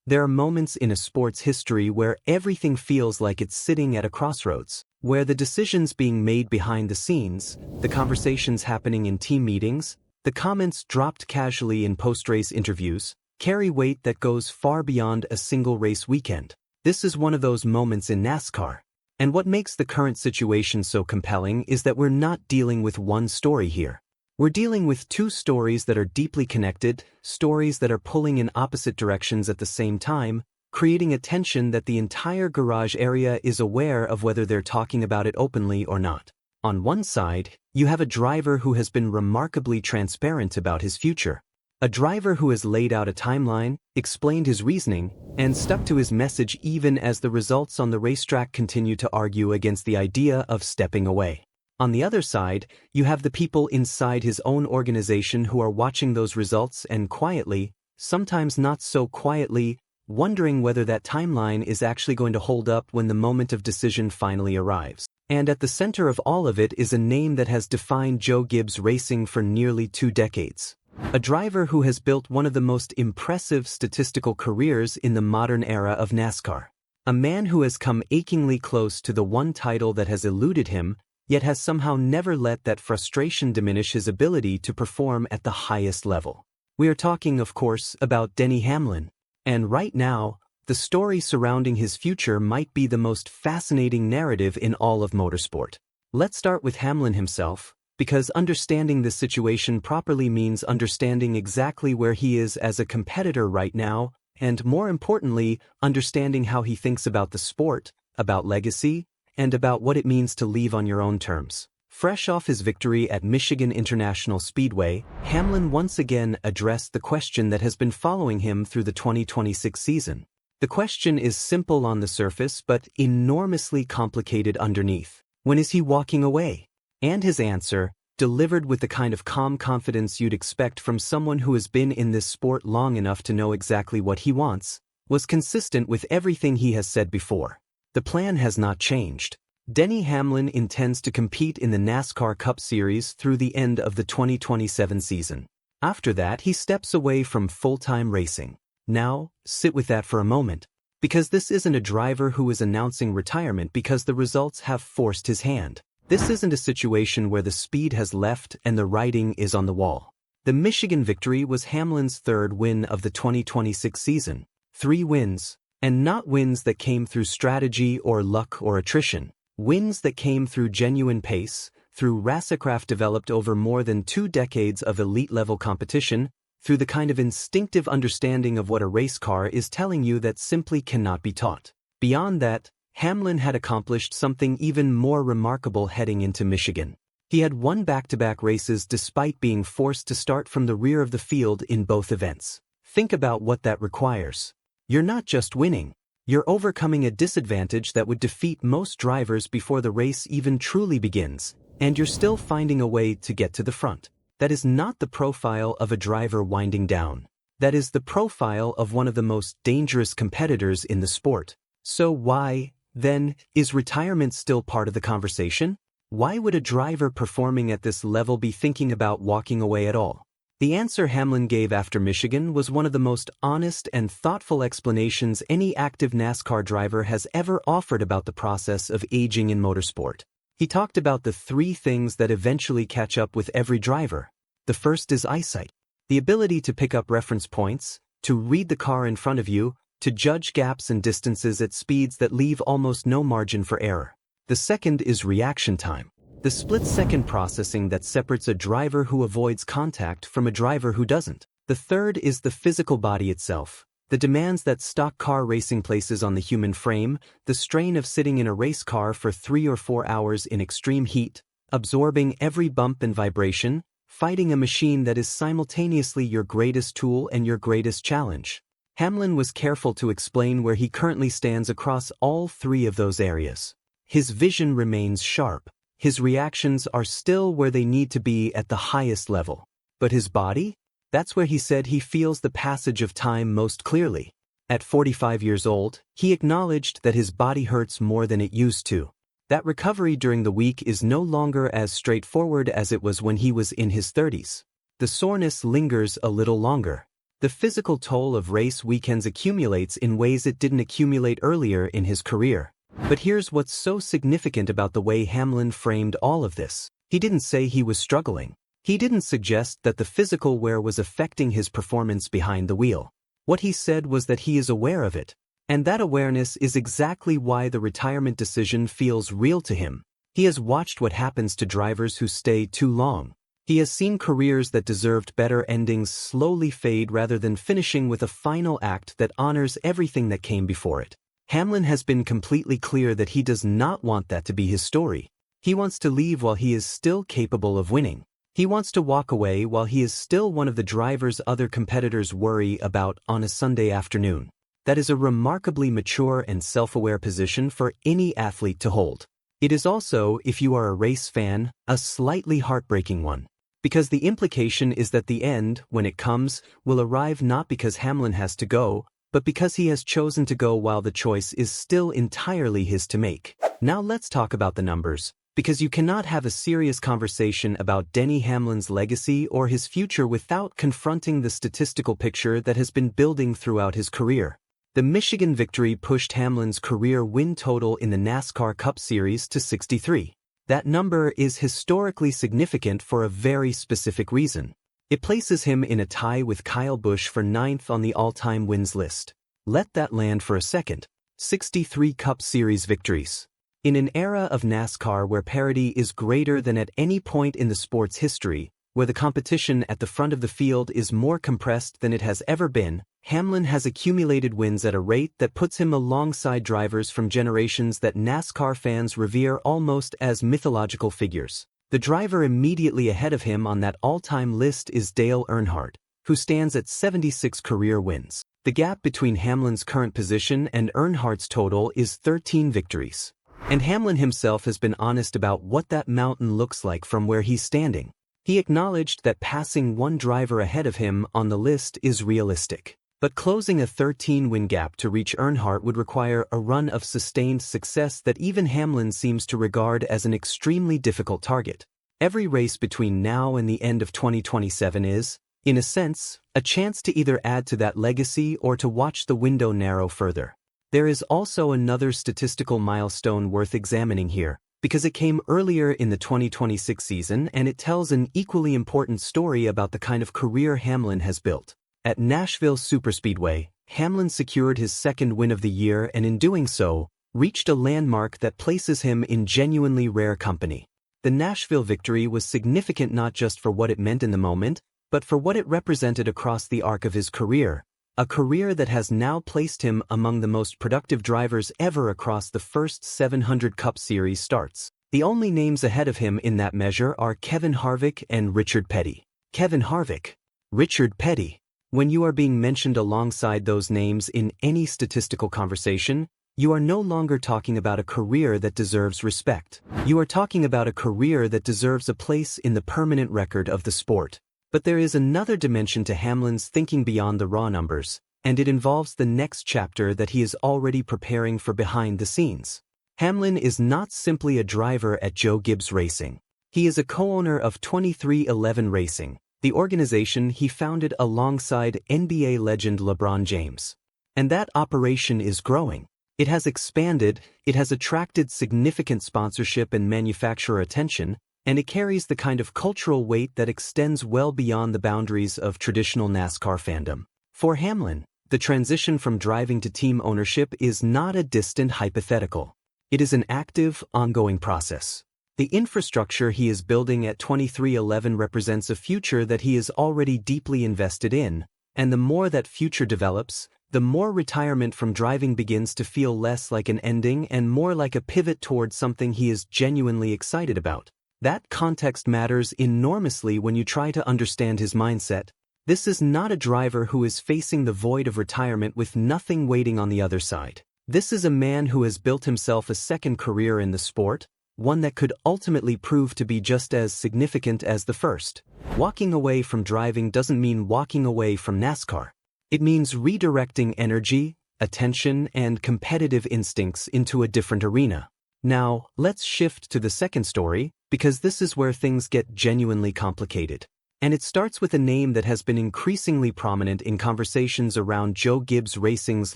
There are moments in a sport's history where everything feels like it's sitting at a crossroads, where the decisions being made behind the scenes, the conversations happening in team meetings, the comments dropped casually in post-race interviews, carry weight that goes far beyond a single race weekend. This is one of those moments in NASCAR. And what makes the current situation so compelling is that we're not dealing with one story here. We're dealing with two stories that are deeply connected, stories that are pulling in opposite directions at the same time, creating a tension that the entire garage area is aware of whether they're talking about it openly or not. On one side, you have a driver who has been remarkably transparent about his future. A driver who has laid out a timeline, explained his reasoning, and stuck to his message even as the results on the racetrack continue to argue against the idea of stepping away. On the other side, you have the people inside his own organization who are watching those results and quietly, sometimes not so quietly, wondering whether that timeline is actually going to hold up when the moment of decision finally arrives. And at the center of all of it is a name that has defined Joe Gibbs racing for nearly 2 decades. A driver who has built one of the most impressive statistical careers in the modern era of NASCAR. A man who has come achingly close to the one title that has eluded him, yet has somehow never let that frustration diminish his ability to perform at the highest level. We are talking, of course, about Denny Hamlin. And right now, the story surrounding his future might be the most fascinating narrative in all of motorsport. Let's start with Hamlin himself, because understanding this situation properly means understanding exactly where he is as a competitor right now, and more importantly, understanding how he thinks about the sport, about legacy, and about what it means to leave on your own terms. Fresh off his victory at Michigan International Speedway, Hamlin once again addressed the question that has been following him through the 2026 season. The question is simple on the surface but enormously complicated underneath. When is he walking away? And his answer, delivered with the kind of calm confidence you'd expect from someone who has been in this sport long enough to know exactly what he wants, was consistent with everything he has said before. The plan has not changed. Denny Hamlin intends to compete in the NASCAR Cup Series through the end of the 2027 season. After that, he steps away from full-time racing. Now, sit with that for a moment, because this isn't a driver who is announcing retirement because the results have forced his hand. This isn't a situation where the speed has left and the writing is on the wall. The Michigan victory was Hamlin's 3rd win of the 2026 season. 3 wins. And not wins that came through strategy or luck or attrition. Wins that came through genuine pace, through racecraft developed over more than 2 decades of elite-level competition, through the kind of instinctive understanding of what a race car is telling you that simply cannot be taught. Beyond that, Hamlin had accomplished something even more remarkable heading into Michigan. He had won back-to-back races despite being forced to start from the rear of the field in both events. Think about what that requires. You're not just winning, you're overcoming a disadvantage that would defeat most drivers before the race even truly begins, and you're still finding a way to get to the front. That is not the profile of a driver winding down. That is the profile of one of the most dangerous competitors in the sport. So why, then, is retirement still part of the conversation? Why would a driver performing at this level be thinking about walking away at all? The answer Hamlin gave after Michigan was one of the most honest and thoughtful explanations any active NASCAR driver has ever offered about the process of aging in motorsport. He talked about the 3 things that eventually catch up with every driver. The first is eyesight. The ability to pick up reference points, to read the car in front of you, to judge gaps and distances at speeds that leave almost no margin for error. The second is reaction time. The split-second processing that separates a driver who avoids contact from a driver who doesn't. The third is the physical body itself. The demands that stock car racing places on the human frame, the strain of sitting in a race car for 3 or 4 hours in extreme heat, absorbing every bump and vibration, fighting a machine that is simultaneously your greatest tool and your greatest challenge. Hamlin was careful to explain where he currently stands across all 3 of those areas. His vision remains sharp. His reactions are still where they need to be at the highest level. But his body? That's where he said he feels the passage of time most clearly. At 45 years old, he acknowledged that his body hurts more than it used to. That recovery during the week is no longer as straightforward as it was when he was in his 30s. The soreness lingers a little longer. The physical toll of race weekends accumulates in ways it didn't accumulate earlier in his career. But here's what's so significant about the way Hamlin framed all of this. He didn't say he was struggling. He didn't suggest that the physical wear was affecting his performance behind the wheel. What he said was that he is aware of it. And that awareness is exactly why the retirement decision feels real to him. He has watched what happens to drivers who stay too long. He has seen careers that deserved better endings slowly fade rather than finishing with a final act that honors everything that came before it. Hamlin has been completely clear that he does not want that to be his story. He wants to leave while he is still capable of winning. He wants to walk away while he is still one of the drivers other competitors worry about on a Sunday afternoon. That is a remarkably mature and self-aware position for any athlete to hold. It is also, if you are a race fan, a slightly heartbreaking one. Because the implication is that the end, when it comes, will arrive not because Hamlin has to go, but because he has chosen to go while the choice is still entirely his to make. Now let's talk about the numbers, because you cannot have a serious conversation about Denny Hamlin's legacy or his future without confronting the statistical picture that has been building throughout his career. The Michigan victory pushed Hamlin's career win total in the NASCAR Cup Series to 63. That number is historically significant for a very specific reason. It places him in a tie with Kyle Busch for 9th on the all-time wins list. Let that land for a second. 63 Cup Series victories. In an era of NASCAR where parity is greater than at any point in the sport's history, where the competition at the front of the field is more compressed than it has ever been, Hamlin has accumulated wins at a rate that puts him alongside drivers from generations that NASCAR fans revere almost as mythological figures. The driver immediately ahead of him on that all-time list is Dale Earnhardt, who stands at 76 career wins. The gap between Hamlin's current position and Earnhardt's total is 13 victories. And Hamlin himself has been honest about what that mountain looks like from where he's standing. He acknowledged that passing one driver ahead of him on the list is realistic. But closing a 13-win gap to reach Earnhardt would require a run of sustained success that even Hamlin seems to regard as an extremely difficult target. Every race between now and the end of 2027 is, in a sense, a chance to either add to that legacy or to watch the window narrow further. There is also another statistical milestone worth examining here, because it came earlier in the 2026 season and it tells an equally important story about the kind of career Hamlin has built. At Nashville Superspeedway, Hamlin secured his second win of the year and in doing so, reached a landmark that places him in genuinely rare company. The Nashville victory was significant not just for what it meant in the moment, but for what it represented across the arc of his career, a career that has now placed him among the most productive drivers ever across the first 700 Cup Series starts. The only names ahead of him in that measure are Kevin Harvick and Richard Petty. Kevin Harvick, Richard Petty. When you are being mentioned alongside those names in any statistical conversation, you are no longer talking about a career that deserves respect. You are talking about a career that deserves a place in the permanent record of the sport. But there is another dimension to Hamlin's thinking beyond the raw numbers, and it involves the next chapter that he is already preparing for behind the scenes. Hamlin is not simply a driver at Joe Gibbs Racing. He is a co-owner of 23XI Racing, the organization he founded alongside NBA legend LeBron James. And that operation is growing. It has expanded, it has attracted significant sponsorship and manufacturer attention, and it carries the kind of cultural weight that extends well beyond the boundaries of traditional NASCAR fandom. For Hamlin, the transition from driving to team ownership is not a distant hypothetical. It is an active, ongoing process. The infrastructure he is building at 23XI represents a future that he is already deeply invested in, and the more that future develops, the more retirement from driving begins to feel less like an ending and more like a pivot towards something he is genuinely excited about. That context matters enormously when you try to understand his mindset. This is not a driver who is facing the void of retirement with nothing waiting on the other side. This is a man who has built himself a second career in the sport, one that could ultimately prove to be just as significant as the first. Walking away from driving doesn't mean walking away from NASCAR. It means redirecting energy, attention, and competitive instincts into a different arena. Now, let's shift to the second story, because this is where things get genuinely complicated. And it starts with a name that has been increasingly prominent in conversations around Joe Gibbs Racing's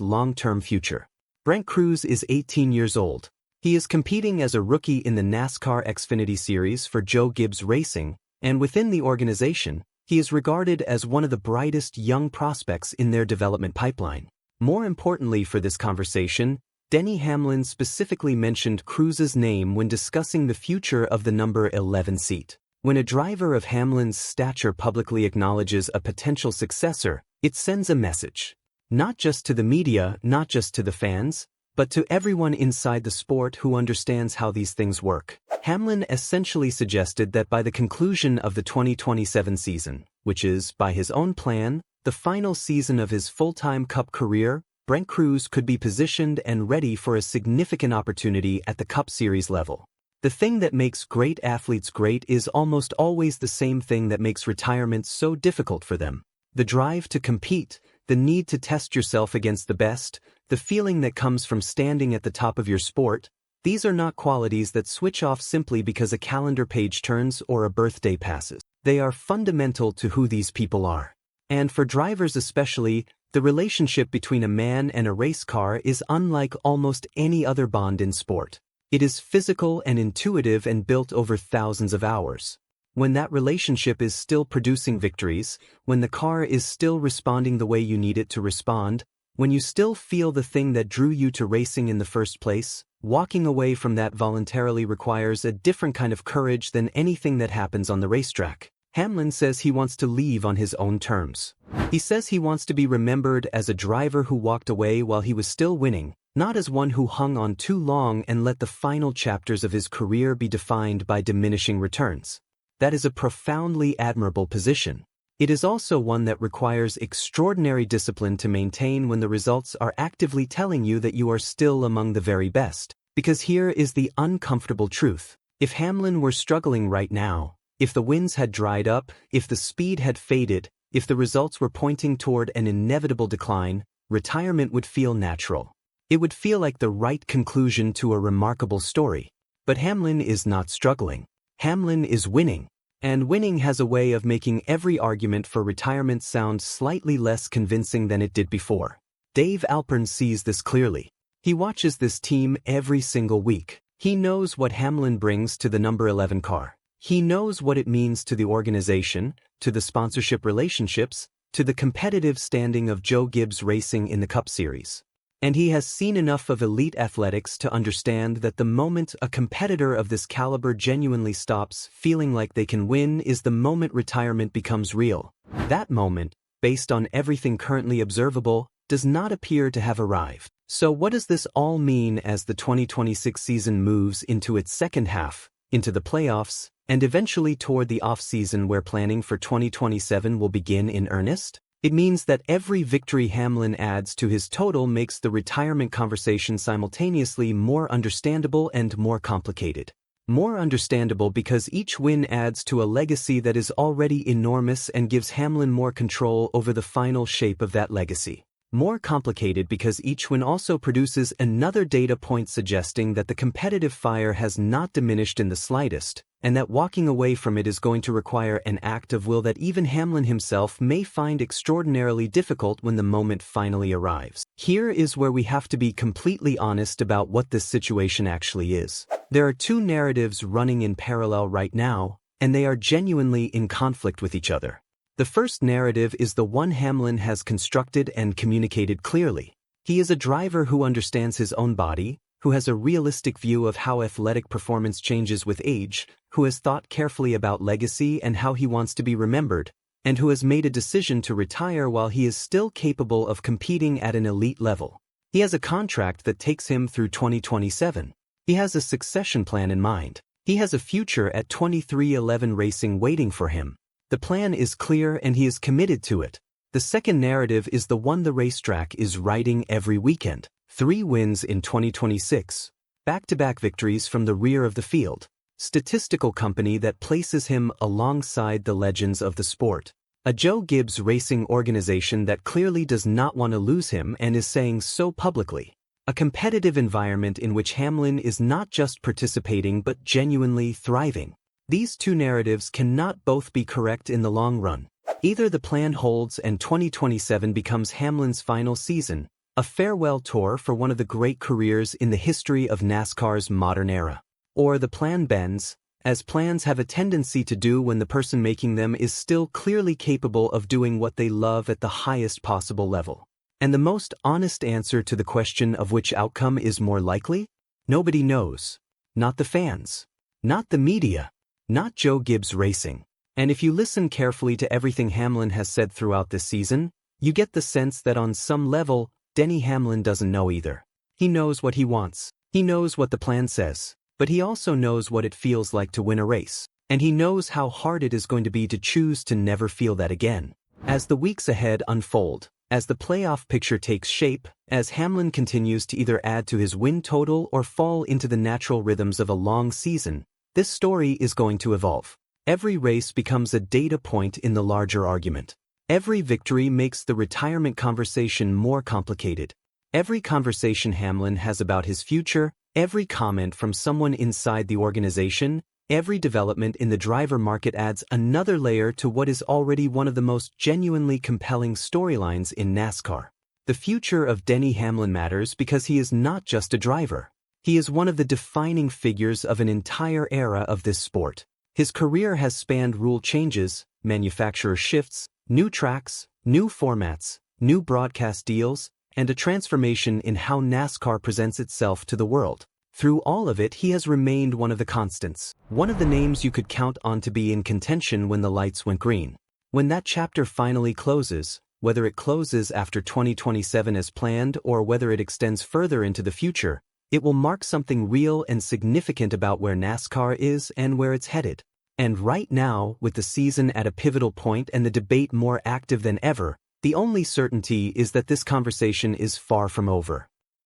long-term future. Brent Cruz is 18 years old. He is competing as a rookie in the NASCAR Xfinity Series for Joe Gibbs Racing, and within the organization, he is regarded as one of the brightest young prospects in their development pipeline. More importantly for this conversation, Denny Hamlin specifically mentioned Cruz's name when discussing the future of the number 11 seat. When a driver of Hamlin's stature publicly acknowledges a potential successor, it sends a message. Not just to the media, not just to the fans, but to everyone inside the sport who understands how these things work. Hamlin essentially suggested that by the conclusion of the 2027 season, which is, by his own plan, the final season of his full-time Cup career, Brent Cruz could be positioned and ready for a significant opportunity at the Cup Series level. The thing that makes great athletes great is almost always the same thing that makes retirement so difficult for them. The drive to compete, the need to test yourself against the best, the feeling that comes from standing at the top of your sport, these are not qualities that switch off simply because a calendar page turns or a birthday passes. They are fundamental to who these people are. And for drivers especially, the relationship between a man and a race car is unlike almost any other bond in sport. It is physical and intuitive and built over thousands of hours. When that relationship is still producing victories, when the car is still responding the way you need it to respond, when you still feel the thing that drew you to racing in the first place, walking away from that voluntarily requires a different kind of courage than anything that happens on the racetrack. Hamlin says he wants to leave on his own terms. He says he wants to be remembered as a driver who walked away while he was still winning, not as one who hung on too long and let the final chapters of his career be defined by diminishing returns. That is a profoundly admirable position. It is also one that requires extraordinary discipline to maintain when the results are actively telling you that you are still among the very best. Because here is the uncomfortable truth. If Hamlin were struggling right now, if the wins had dried up, if the speed had faded, if the results were pointing toward an inevitable decline, retirement would feel natural. It would feel like the right conclusion to a remarkable story. But Hamlin is not struggling. Hamlin is winning. And winning has a way of making every argument for retirement sound slightly less convincing than it did before. Dave Alpern sees this clearly. He watches this team every single week. He knows what Hamlin brings to the number 11 car. He knows what it means to the organization, to the sponsorship relationships, to the competitive standing of Joe Gibbs Racing in the Cup Series. And he has seen enough of elite athletics to understand that the moment a competitor of this caliber genuinely stops feeling like they can win is the moment retirement becomes real. That moment, based on everything currently observable, does not appear to have arrived. So what does this all mean as the 2026 season moves into its second half, into the playoffs, and eventually toward the off-season where planning for 2027 will begin in earnest? It means that every victory Hamlin adds to his total makes the retirement conversation simultaneously more understandable and more complicated. More understandable because each win adds to a legacy that is already enormous and gives Hamlin more control over the final shape of that legacy. More complicated because each win also produces another data point suggesting that the competitive fire has not diminished in the slightest, and that walking away from it is going to require an act of will that even Hamlin himself may find extraordinarily difficult when the moment finally arrives. Here is where we have to be completely honest about what this situation actually is. There are two narratives running in parallel right now, and they are genuinely in conflict with each other. The first narrative is the one Hamlin has constructed and communicated clearly. He is a driver who understands his own body, who has a realistic view of how athletic performance changes with age, who has thought carefully about legacy and how he wants to be remembered, and who has made a decision to retire while he is still capable of competing at an elite level. He has a contract that takes him through 2027. He has a succession plan in mind. He has a future at 2311 Racing waiting for him. The plan is clear and he is committed to it. The second narrative is the one the racetrack is writing every weekend. 3 wins in 2026. Back-to-back victories from the rear of the field. Statistical company that places him alongside the legends of the sport. A Joe Gibbs Racing organization that clearly does not want to lose him and is saying so publicly. A competitive environment in which Hamlin is not just participating but genuinely thriving. These two narratives cannot both be correct in the long run. Either the plan holds and 2027 becomes Hamlin's final season, a farewell tour for one of the great careers in the history of NASCAR's modern era. Or the plan bends, as plans have a tendency to do when the person making them is still clearly capable of doing what they love at the highest possible level. And the most honest answer to the question of which outcome is more likely? Nobody knows. Not the fans. Not the media. Not Joe Gibbs Racing. And if you listen carefully to everything Hamlin has said throughout this season, you get the sense that on some level, Denny Hamlin doesn't know either. He knows what he wants. He knows what the plan says. But he also knows what it feels like to win a race. And he knows how hard it is going to be to choose to never feel that again. As the weeks ahead unfold, as the playoff picture takes shape, as Hamlin continues to either add to his win total or fall into the natural rhythms of a long season, this story is going to evolve. Every race becomes a data point in the larger argument. Every victory makes the retirement conversation more complicated. Every conversation Hamlin has about his future, every comment from someone inside the organization, every development in the driver market adds another layer to what is already one of the most genuinely compelling storylines in NASCAR. The future of Denny Hamlin matters because he is not just a driver. He is one of the defining figures of an entire era of this sport. His career has spanned rule changes, manufacturer shifts, new tracks, new formats, new broadcast deals, and a transformation in how NASCAR presents itself to the world. Through all of it, he has remained one of the constants, one of the names you could count on to be in contention when the lights went green. When that chapter finally closes, whether it closes after 2027 as planned or whether it extends further into the future, it will mark something real and significant about where NASCAR is and where it's headed. And right now, with the season at a pivotal point and the debate more active than ever, the only certainty is that this conversation is far from over.